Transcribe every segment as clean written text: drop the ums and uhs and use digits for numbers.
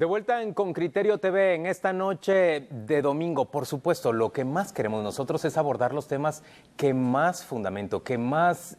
De vuelta en Con Criterio TV en esta noche de domingo. Por supuesto, lo que más queremos nosotros es abordar los temas que más fundamento, que más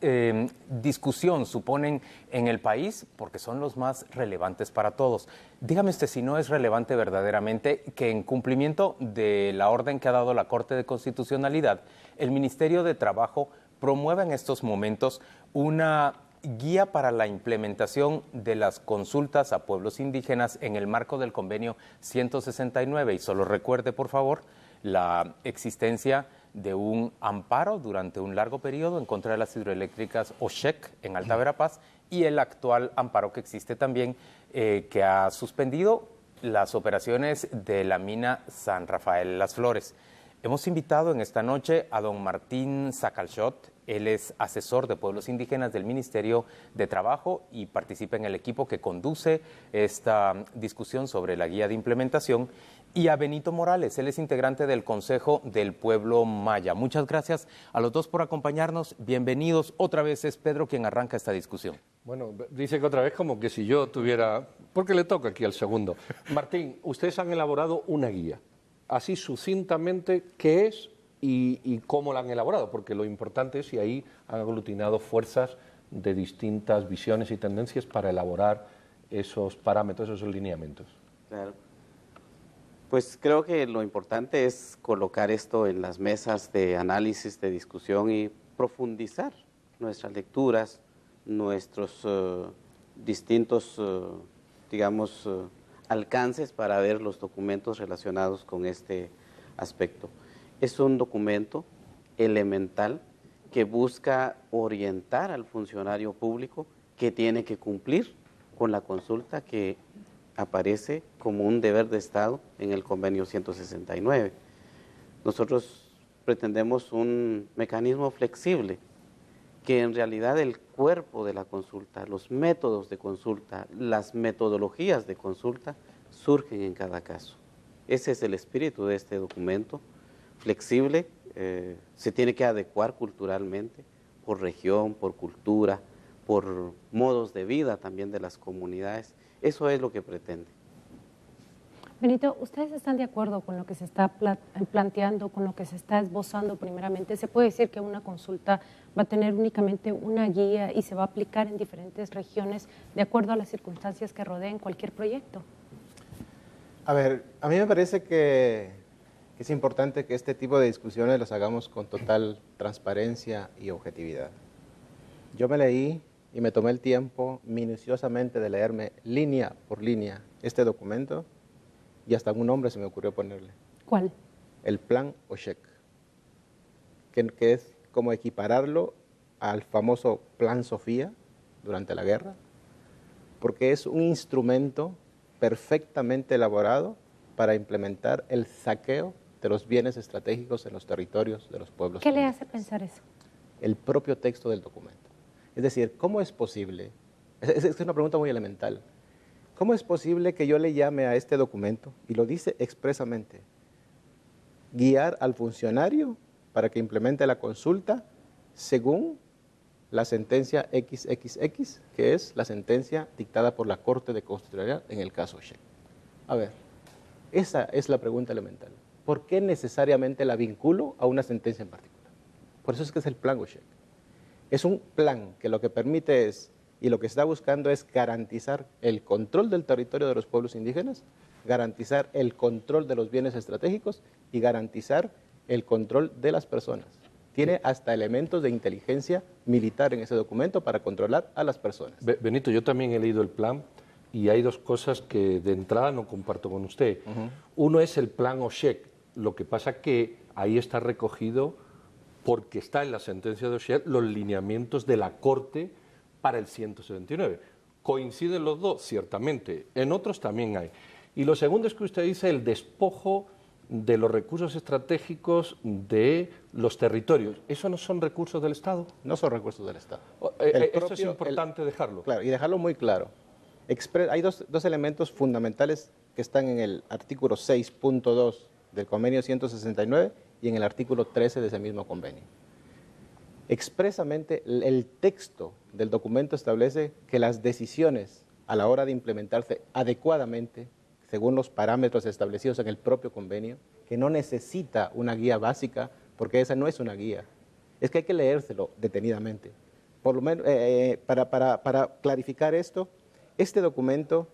discusión suponen en el país, porque son los más relevantes para todos. Dígame usted si no es relevante verdaderamente que en cumplimiento de la orden que ha dado la Corte de Constitucionalidad, el Ministerio de Trabajo promueva en estos momentos una guía para la implementación de las consultas a pueblos indígenas en el marco del convenio 169. Y solo recuerde, por favor, la existencia de un amparo durante un largo periodo en contra de las hidroeléctricas OSHEC en Alta Verapaz y el actual amparo que existe también, que ha suspendido las operaciones de la mina San Rafael Las Flores. Hemos invitado en esta noche a don Martín Sacalchot. Él es asesor de pueblos indígenas del Ministerio de Trabajo y participa en el equipo que conduce esta discusión sobre la guía de implementación. Y a Benito Morales, él es integrante del Consejo del Pueblo Maya. Muchas gracias a los dos por acompañarnos. Bienvenidos. Otra vez es Pedro quien arranca esta discusión. Bueno, dice que otra vez como que si yo tuviera... Porque le toca aquí al segundo. Martín, ustedes han elaborado una guía. Así sucintamente, ¿qué es y cómo la han elaborado? Porque lo importante es si ahí han aglutinado fuerzas de distintas visiones y tendencias para elaborar esos parámetros, esos lineamientos. Claro. Pues creo que lo importante es colocar esto en las mesas de análisis, de discusión y profundizar nuestras lecturas, nuestros distintos, digamos, alcances para ver los documentos relacionados con este aspecto. Es un documento elemental que busca orientar al funcionario público que tiene que cumplir con la consulta que aparece como un deber de Estado en el convenio 169. Nosotros pretendemos un mecanismo flexible que en realidad el cuerpo de la consulta, los métodos de consulta, las metodologías de consulta surgen en cada caso. Ese es el espíritu de este documento, flexible, se tiene que adecuar culturalmente, por región, por cultura, por modos de vida también de las comunidades. Eso es lo que pretende. Benito, ¿ustedes están de acuerdo con lo que se está planteando, con lo que se está esbozando primeramente? ¿Se puede decir que una consulta va a tener únicamente una guía y se va a aplicar en diferentes regiones de acuerdo a las circunstancias que rodeen cualquier proyecto? A ver, a mí me parece que es importante que este tipo de discusiones las hagamos con total transparencia y objetividad. Yo me leí y me tomé el tiempo minuciosamente de leerme línea por línea este documento y hasta un nombre se me ocurrió ponerle. ¿Cuál? El Plan OSHEC, que es como equipararlo al famoso Plan Sofía durante la guerra, porque es un instrumento perfectamente elaborado para implementar el saqueo de los bienes estratégicos en los territorios de los pueblos. ¿Qué le hace pensar eso? El propio texto del documento. Es decir, ¿cómo es posible? Es una pregunta muy elemental. ¿Cómo es posible que yo le llame a este documento, y lo dice expresamente, guiar al funcionario para que implemente la consulta según la sentencia XXX, que es la sentencia dictada por la Corte de Constitucionalidad en el caso OSHEC? A ver, esa es la pregunta elemental. ¿Por qué necesariamente la vinculo a una sentencia en particular? Por eso es que es el Plan OSHEC. Es un plan que lo que permite es, y lo que está buscando es garantizar el control del territorio de los pueblos indígenas, garantizar el control de los bienes estratégicos y garantizar el control de las personas. Tiene hasta elementos de inteligencia militar en ese documento para controlar a las personas. Benito, yo también he leído el plan y hay dos cosas que de entrada no comparto con usted. Uno es el Plan OSHEC, lo que pasa que ahí está recogido, porque está en la sentencia de OSHEC, los lineamientos de la Corte para el 179. ¿Coinciden los dos? Ciertamente. En otros también hay. Y lo segundo es que usted dice el despojo de los recursos estratégicos de los territorios. ¿Eso no son recursos del Estado? No son recursos del Estado. Eso es importante dejarlo. Claro, y dejarlo muy claro. Hay dos elementos fundamentales que están en el artículo 6.2 del convenio 169 y en el artículo 13 de ese mismo convenio. Expresamente, el texto del documento establece que las decisiones a la hora de implementarse adecuadamente según los parámetros establecidos en el propio convenio, que no necesita una guía básica, porque esa no es una guía. Es que hay que leérselo detenidamente. Por lo menos, para clarificar esto, este documento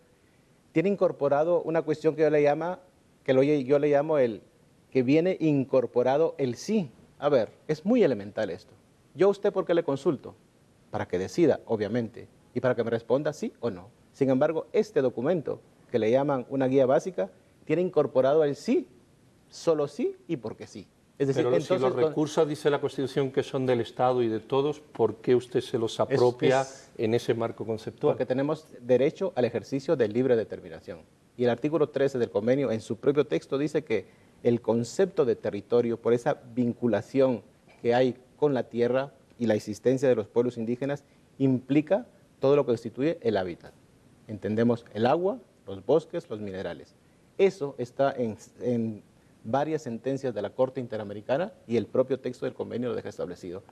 tiene incorporado una cuestión que yo le llamo el que viene incorporado el sí. A ver, es muy elemental esto. Yo a usted, ¿por qué le consulto? Para que decida, obviamente, y para que me responda sí o no. Sin embargo, este documento, que le llaman una guía básica, tiene incorporado el sí, solo sí y porque sí. Es decir, pero si los recursos, dice la Constitución, que son del Estado y de todos, ¿por qué usted se los apropia en ese marco conceptual? Porque tenemos derecho al ejercicio de libre determinación. Y el artículo 13 del convenio, en su propio texto, dice que el concepto de territorio, por esa vinculación que hay con la tierra y la existencia de los pueblos indígenas, implica todo lo que constituye el hábitat. Entendemos el agua, los bosques, los minerales. Eso está en varias sentencias de la Corte Interamericana y el propio texto del convenio lo deja establecido.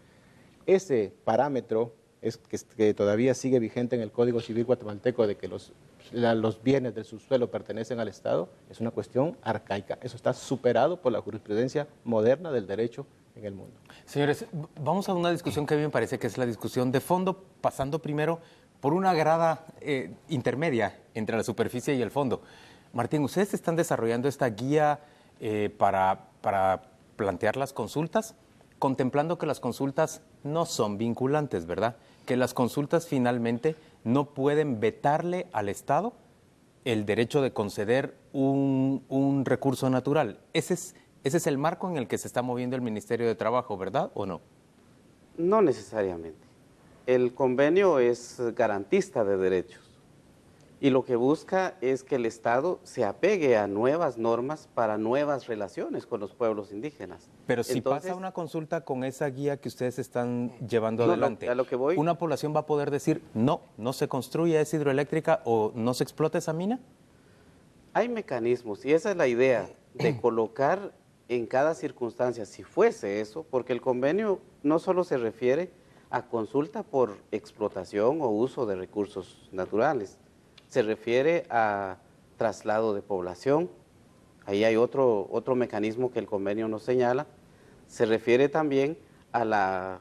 Ese parámetro que todavía sigue vigente en el Código Civil guatemalteco de que los bienes del subsuelo pertenecen al Estado es una cuestión arcaica. Eso está superado por la jurisprudencia moderna del derecho en el mundo. Señores, vamos a una discusión que a mí me parece que es la discusión de fondo, pasando primero por una grada intermedia entre la superficie y el fondo. Martín, ustedes están desarrollando esta guía para plantear las consultas, contemplando que las consultas no son vinculantes, ¿verdad? Que las consultas finalmente no pueden vetarle al Estado el derecho de conceder un recurso natural. Ese es el marco en el que se está moviendo el Ministerio de Trabajo, ¿verdad o no? No necesariamente. El convenio es garantista de derechos y lo que busca es que el Estado se apegue a nuevas normas para nuevas relaciones con los pueblos indígenas. Pero si pasa una consulta con esa guía que ustedes están llevando adelante, a lo que voy, ¿una población va a poder decir no se construya esa hidroeléctrica o no se explota esa mina? Hay mecanismos y esa es la idea de colocar en cada circunstancia, si fuese eso, porque el convenio no solo se refiere a consulta por explotación o uso de recursos naturales, se refiere a traslado de población, ahí hay otro mecanismo que el convenio nos señala, se refiere también a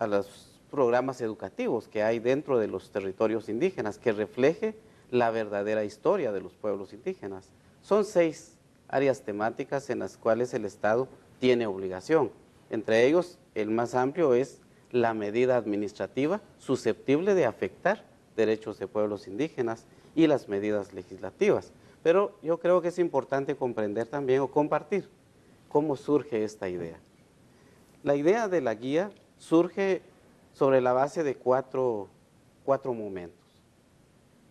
los programas educativos que hay dentro de los territorios indígenas, que refleje la verdadera historia de los pueblos indígenas. Son 6 áreas temáticas en las cuales el Estado tiene obligación. Entre ellos, el más amplio es la medida administrativa susceptible de afectar derechos de pueblos indígenas y las medidas legislativas. Pero yo creo que es importante comprender también o compartir cómo surge esta idea. La idea de la guía surge sobre la base de cuatro momentos.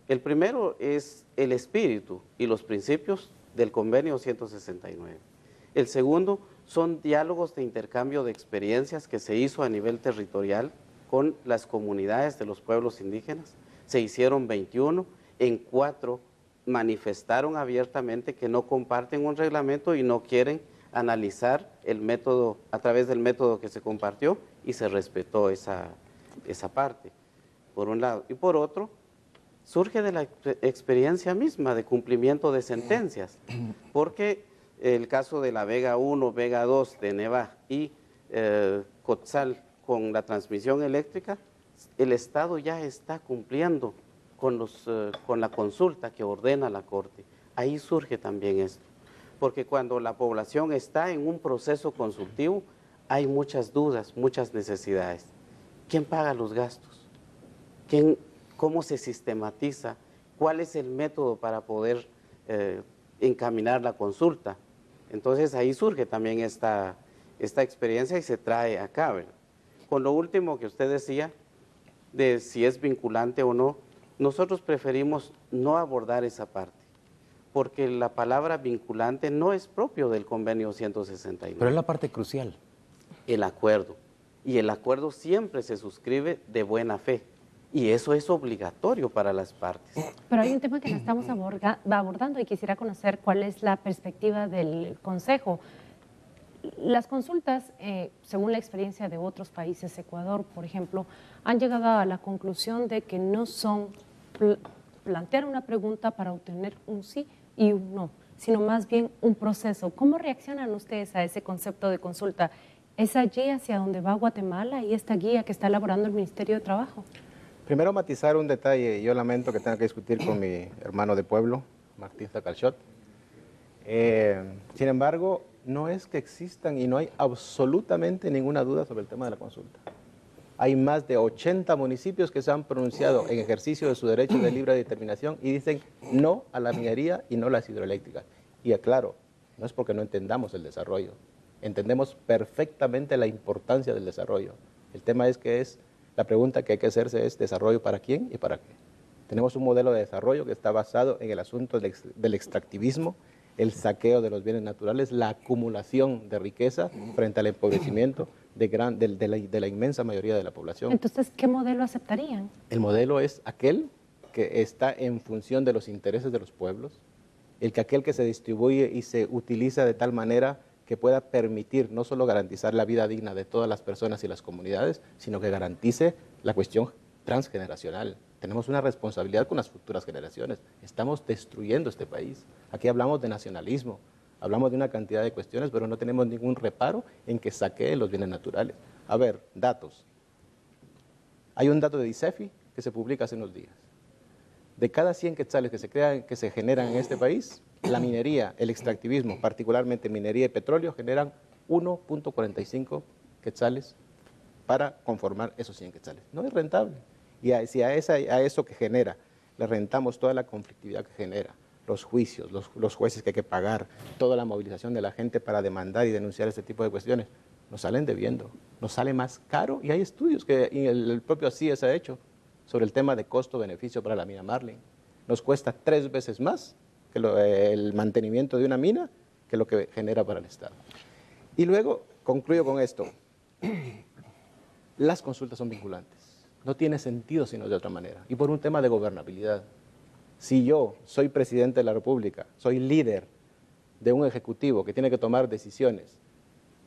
El primero es el espíritu y los principios del Convenio 169. El segundo son diálogos de intercambio de experiencias que se hizo a nivel territorial con las comunidades de los pueblos indígenas. Se hicieron 21, en 4 manifestaron abiertamente que no comparten un reglamento y no quieren analizar el método a través del método que se compartió y se respetó esa parte, por un lado. Y por otro, surge de la experiencia misma de cumplimiento de sentencias, porque el caso de la Vega 1, Vega 2 de Neva y Cotzal con la transmisión eléctrica, el Estado ya está cumpliendo con la consulta que ordena la Corte. Ahí surge también esto, porque cuando la población está en un proceso consultivo, hay muchas dudas, muchas necesidades. ¿Quién paga los gastos? ¿Cómo se sistematiza? ¿Cuál es el método para poder encaminar la consulta? Entonces ahí surge también esta experiencia y se trae acá, ¿verdad? Con lo último que usted decía, de si es vinculante o no, nosotros preferimos no abordar esa parte, porque la palabra vinculante no es propio del convenio 169. Pero es la parte crucial. El acuerdo. Y el acuerdo siempre se suscribe de buena fe. Y eso es obligatorio para las partes. Pero hay un tema que no estamos abordando y quisiera conocer cuál es la perspectiva del Consejo. Las consultas, según la experiencia de otros países, Ecuador, por ejemplo, han llegado a la conclusión de que no son plantear una pregunta para obtener un sí, y un no, sino más bien un proceso. ¿Cómo reaccionan ustedes a ese concepto de consulta? ¿Es allí hacia donde va Guatemala y esta guía que está elaborando el Ministerio de Trabajo? Primero matizar un detalle, yo lamento que tenga que discutir con mi hermano de pueblo, Martín Zacalchot. Sin embargo, no es que existan y no hay absolutamente ninguna duda sobre el tema de la consulta. Hay más de 80 municipios que se han pronunciado en ejercicio de su derecho de libre determinación y dicen no a la minería y no a las hidroeléctricas. Y aclaro, no es porque no entendamos el desarrollo, entendemos perfectamente la importancia del desarrollo. El tema es que la pregunta que hay que hacerse es ¿desarrollo para quién y para qué? Tenemos un modelo de desarrollo que está basado en el asunto del extractivismo, el saqueo de los bienes naturales, la acumulación de riqueza frente al empobrecimiento de la inmensa mayoría de la población. Entonces, ¿qué modelo aceptarían? El modelo es aquel que está en función de los intereses de los pueblos, aquel que se distribuye y se utiliza de tal manera que pueda permitir no solo garantizar la vida digna de todas las personas y las comunidades, sino que garantice la cuestión transgeneracional. Tenemos una responsabilidad con las futuras generaciones. Estamos destruyendo este país. Aquí hablamos de nacionalismo, hablamos de una cantidad de cuestiones, pero no tenemos ningún reparo en que saqueen los bienes naturales. A ver, datos. Hay un dato de ICEFI que se publica hace unos días. De cada 100 quetzales que se generan en este país, la minería, el extractivismo, particularmente minería y petróleo, generan 1.45 quetzales para conformar esos 100 quetzales. No es rentable. Y si a eso que genera le rentamos toda la conflictividad que genera, los juicios, los jueces que hay que pagar, toda la movilización de la gente para demandar y denunciar este tipo de cuestiones, nos salen debiendo, nos sale más caro y hay estudios que el propio CIES ha hecho sobre el tema de costo-beneficio para la mina Marlin. Nos cuesta 3 veces más que el mantenimiento de una mina que lo que genera para el Estado. Y luego, concluyo con esto, las consultas son vinculantes. No tiene sentido sino de otra manera. Y por un tema de gobernabilidad. Si yo soy presidente de la República, soy líder de un ejecutivo que tiene que tomar decisiones,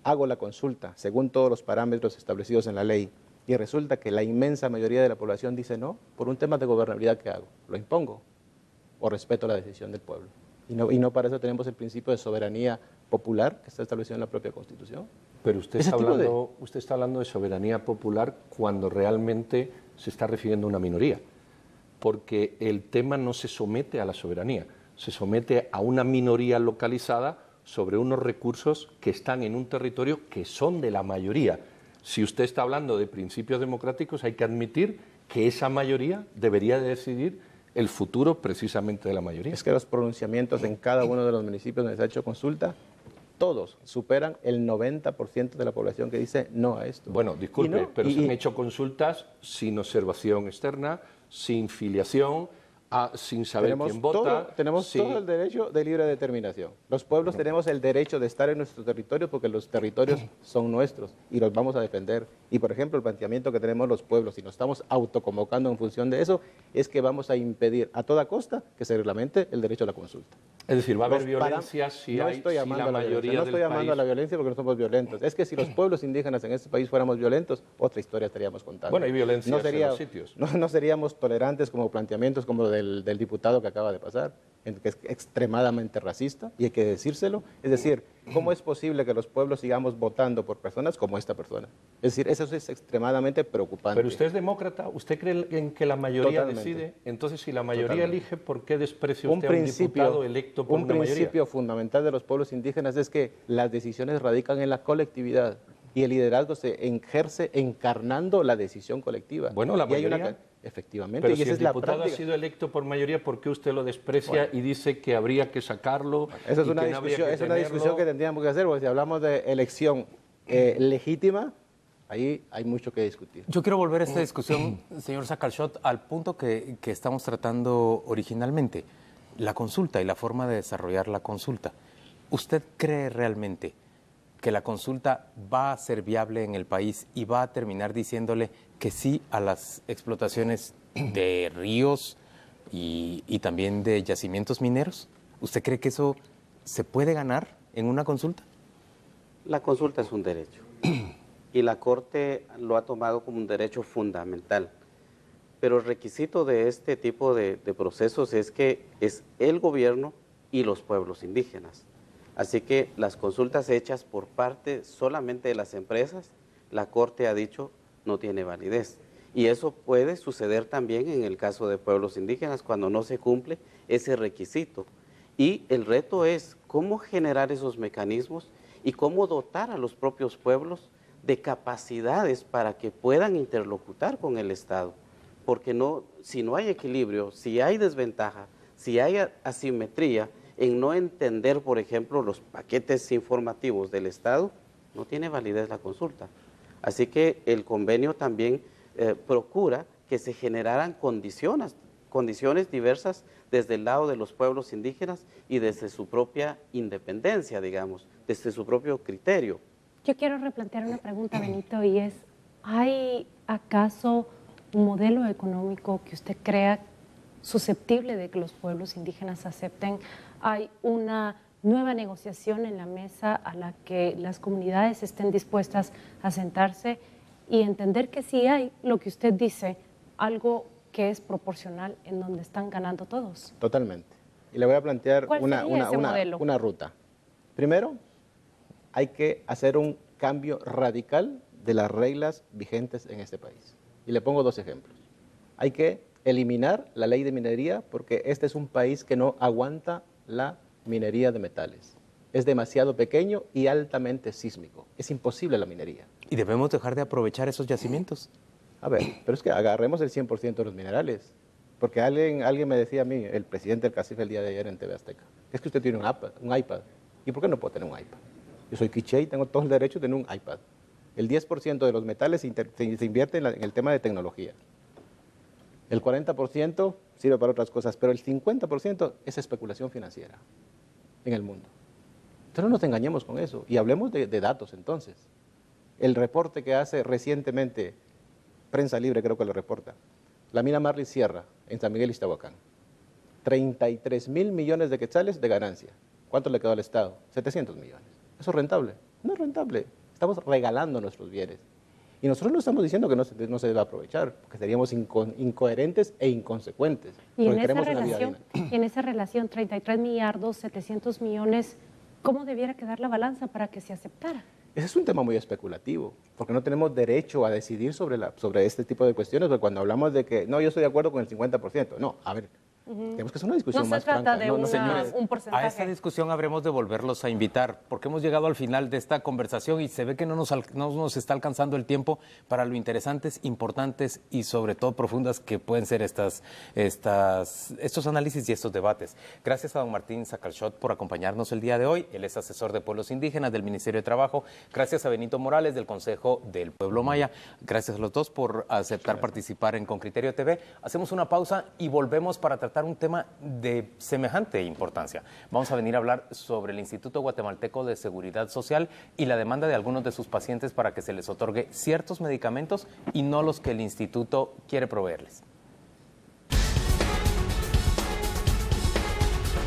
hago la consulta según todos los parámetros establecidos en la ley y resulta que la inmensa mayoría de la población dice no, por un tema de gobernabilidad, ¿qué hago? ¿Lo impongo o respeto la decisión del pueblo? Y no para eso tenemos el principio de soberanía popular que está establecido en la propia Constitución. Pero usted está hablando de soberanía popular cuando realmente se está refiriendo a una minoría, porque el tema no se somete a la soberanía, se somete a una minoría localizada sobre unos recursos que están en un territorio que son de la mayoría. Si usted está hablando de principios democráticos, hay que admitir que esa mayoría debería de decidir el futuro precisamente de la mayoría. Es que los pronunciamientos en cada uno de los municipios donde se ha hecho consulta, todos superan el 90% de la población que dice no a esto. Bueno, disculpe, pero se han hecho consultas sin observación externa, sin filiación, sin saber quién vota. Tenemos todo el derecho de libre determinación. Los pueblos tenemos el derecho de estar en nuestro territorio porque los territorios son nuestros y los vamos a defender. Y, por ejemplo, el planteamiento que tenemos los pueblos, y nos estamos autoconvocando en función de eso, es que vamos a impedir a toda costa que se reglamente el derecho a la consulta. Es decir, va a haber violencia si la mayoría No estoy llamando a la violencia porque no somos violentos. Es que si los pueblos indígenas en este país fuéramos violentos, otra historia estaríamos contando. Bueno, hay violencia en los sitios. No seríamos tolerantes como planteamientos como del diputado que acaba de pasar, que es extremadamente racista, y hay que decírselo. Es decir, ¿cómo es posible que los pueblos sigamos votando por personas como esta persona? Es decir, eso es extremadamente preocupante. Pero usted es demócrata, ¿usted cree en que la mayoría Totalmente. decide? Entonces, si la mayoría elige, ¿por qué desprecia Un usted a un diputado electo por una mayoría? Un principio fundamental de los pueblos indígenas es que las decisiones radican en la colectividad y el liderazgo se ejerce encarnando la decisión colectiva. Bueno, la mayoría... Efectivamente. Pero y si esa el es la diputado práctica. ha sido electo por mayoría, ¿por qué usted lo desprecia y dice que habría que sacarlo? Esa es y una que no habría discusión, que es una discusión tenerlo? que tendríamos que hacer, porque si hablamos de elección legítima, ahí hay mucho que discutir. Yo quiero volver a esta discusión, señor Zacalchot, al punto que estamos tratando originalmente, la consulta y la forma de desarrollar la consulta. ¿Usted cree realmente que la consulta va a ser viable en el país y va a terminar diciéndole que sí a las explotaciones de ríos y también de yacimientos mineros? ¿Usted cree que eso se puede ganar en una consulta? La consulta es un derecho y la Corte lo ha tomado como un derecho fundamental. Pero el requisito de este tipo de procesos es que es el gobierno y los pueblos indígenas. Así que las consultas hechas por parte solamente de las empresas, la Corte ha dicho no tiene validez. Y eso puede suceder también en el caso de pueblos indígenas cuando no se cumple ese requisito. Y el reto es cómo generar esos mecanismos y cómo dotar a los propios pueblos de capacidades para que puedan interlocutar con el Estado. Porque si no hay equilibrio, si hay desventaja, si hay asimetría en no entender, por ejemplo, los paquetes informativos del Estado, no tiene validez la consulta. Así que el convenio también procura que se generaran condiciones diversas desde el lado de los pueblos indígenas y desde su propia independencia, digamos, desde su propio criterio. Yo quiero replantear una pregunta, Benito, y es, ¿hay acaso un modelo económico que usted crea susceptible de que los pueblos indígenas acepten? ¿Hay una nueva negociación en la mesa a la que las comunidades estén dispuestas a sentarse y entender que sí hay, lo que usted dice, algo que es proporcional en donde están ganando todos? Totalmente. Y le voy a plantear modelo? una ruta. Primero, hay que hacer un cambio radical de las reglas vigentes en este país. Y le pongo 2 ejemplos. Hay que eliminar la ley de minería porque este es un país que no aguanta la minería de metales. Es demasiado pequeño y altamente sísmico. Es imposible la minería. ¿Y debemos dejar de aprovechar esos yacimientos? A ver, pero es que agarremos el 100% de los minerales. Porque alguien me decía a mí, el presidente del CACIF el día de ayer en TV Azteca, es que usted tiene un iPad. ¿Y por qué no puedo tener un iPad? Yo soy quiché y tengo todo el derecho de tener un iPad. El 10% de los metales se invierte en el tema de tecnología. El 40% sirve para otras cosas, pero el 50% es especulación financiera en el mundo. Entonces no nos engañemos con eso y hablemos de datos entonces. El reporte que hace recientemente, Prensa Libre creo que lo reporta, la mina Marley Sierra en San Miguel Iztahuacán, 33.000 millones de quetzales de ganancia. ¿Cuánto le quedó al Estado? 700 millones. ¿Eso es rentable? No es rentable. Estamos regalando nuestros bienes. Y nosotros no estamos diciendo que no se debe aprovechar, porque seríamos incoherentes e inconsecuentes. Y en esa relación, 33 millardos, 700 millones, ¿cómo debiera quedar la balanza para que se aceptara? Ese es un tema muy especulativo, porque no tenemos derecho a decidir sobre este tipo de cuestiones, porque cuando hablamos de que, no, yo estoy de acuerdo con el 50%, no, a ver, tenemos que hacer una discusión más franca. No se trata de un porcentaje. A esta discusión habremos de volverlos a invitar, porque hemos llegado al final de esta conversación y se ve que no nos está alcanzando el tiempo para lo interesantes, importantes y sobre todo profundas que pueden ser estos análisis y estos debates. Gracias a don Martín Sacalchot por acompañarnos el día de hoy. Él es asesor de pueblos indígenas del Ministerio de Trabajo. Gracias a Benito Morales del Consejo del Pueblo Maya. Gracias a los dos por aceptar participar en Con Criterio TV. Hacemos una pausa y volvemos para tratar un tema de semejante importancia. Vamos a venir a hablar sobre el Instituto Guatemalteco de Seguridad Social y la demanda de algunos de sus pacientes para que se les otorgue ciertos medicamentos y no los que el instituto quiere proveerles.